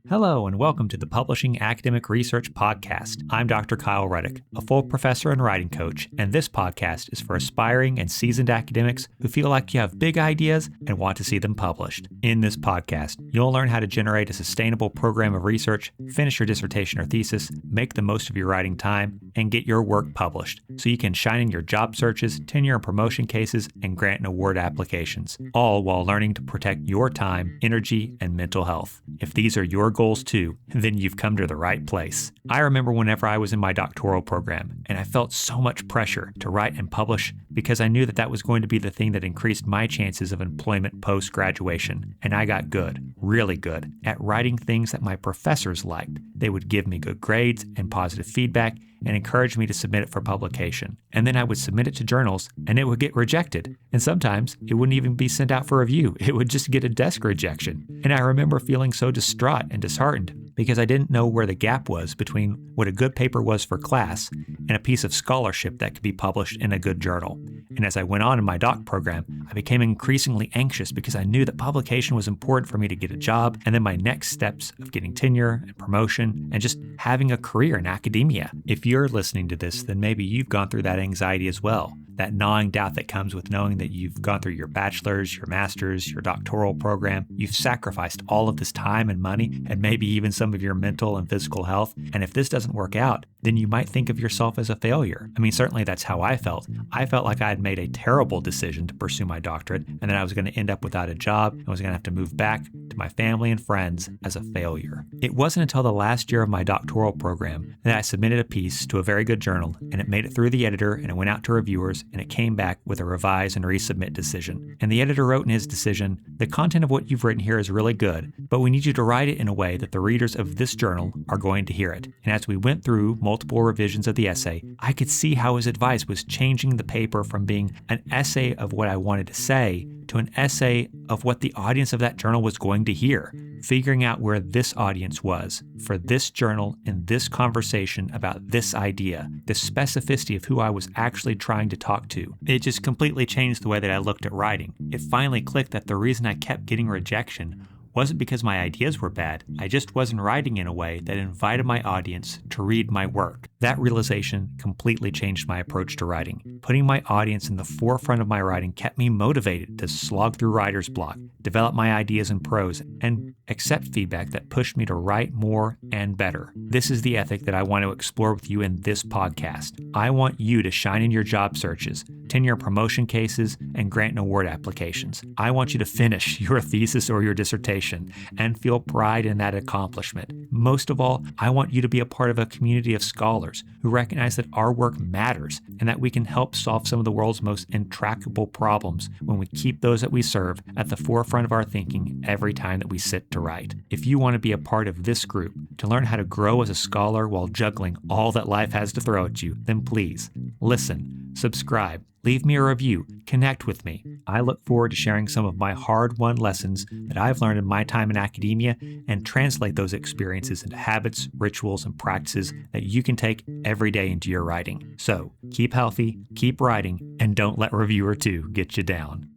Hello, and welcome to the Publishing Academic Research Podcast. I'm Dr. Kyle Reddick, a full professor and writing coach, and this podcast is for aspiring and seasoned academics who feel like you have big ideas and want to see them published. In this podcast, you'll learn how to generate a sustainable program of research, finish your dissertation or thesis, make the most of your writing time, and get your work published so you can shine in your job searches, tenure and promotion cases, and grant and award applications, all while learning to protect your time, energy, and mental health. If these are your goals too, then you've come to the right place. I remember whenever I was in my doctoral program, and I felt so much pressure to write and publish because I knew that was going to be the thing that increased my chances of employment post-graduation. And I got good, really good, at writing things that my professors liked. They would give me good grades and positive feedback and encourage me to submit it for publication. And then I would submit it to journals and it would get rejected. And sometimes it wouldn't even be sent out for review. It would just get a desk rejection. And I remember feeling so distraught and disheartened because I didn't know where the gap was between what a good paper was for class and a piece of scholarship that could be published in a good journal. And as I went on in my doc program, I became increasingly anxious because I knew that publication was important for me to get a job and then my next steps of getting tenure and promotion and just having a career in academia. If you're listening to this, then maybe you've gone through that anxiety as well. That gnawing doubt that comes with knowing that you've gone through your bachelor's, your master's, your doctoral program. You've sacrificed all of this time and money and maybe even some of your mental and physical health. And if this doesn't work out, then you might think of yourself as a failure. I mean, certainly that's how I felt. I felt like I had made a terrible decision to pursue my doctorate and that I was going to end up without a job and was going to have to move back to my family and friends as a failure. It wasn't until the last year of my doctoral program that I submitted a piece to a very good journal and it made it through the editor and it went out to reviewers and it came back with a revise and resubmit decision. And the editor wrote in his decision, "The content of what you've written here is really good, but we need you to write it in a way that the readers of this journal are going to hear it." And as we went through multiple revisions of the essay, I could see how his advice was changing the paper from being an essay of what I wanted to say to an essay of what the audience of that journal was going to hear, figuring out where this audience was for this journal in this conversation about this idea, the specificity of who I was actually trying to talk to. It just completely changed the way that I looked at writing. It finally clicked that the reason I kept getting rejection wasn't because my ideas were bad. I just wasn't writing in a way that invited my audience to read my work. That realization completely changed my approach to writing. Putting my audience in the forefront of my writing kept me motivated to slog through writer's block, develop my ideas in prose, and accept feedback that pushed me to write more and better. This is the ethic that I want to explore with you in this podcast. I want you to shine in your job searches, tenure promotion cases, and grant and award applications. I want you to finish your thesis or your dissertation and feel pride in that accomplishment. Most of all, I want you to be a part of a community of scholars who recognize that our work matters and that we can help solve some of the world's most intractable problems when we keep those that we serve at the forefront of our thinking every time that we sit to write. If you want to be a part of this group to learn how to grow as a scholar while juggling all that life has to throw at you, then please listen, subscribe, leave me a review, connect with me. I look forward to sharing some of my hard-won lessons that I've learned in my time in academia and translate those experiences into habits, rituals, and practices that you can take every day into your writing. So keep healthy, keep writing, and don't let reviewer 2 get you down.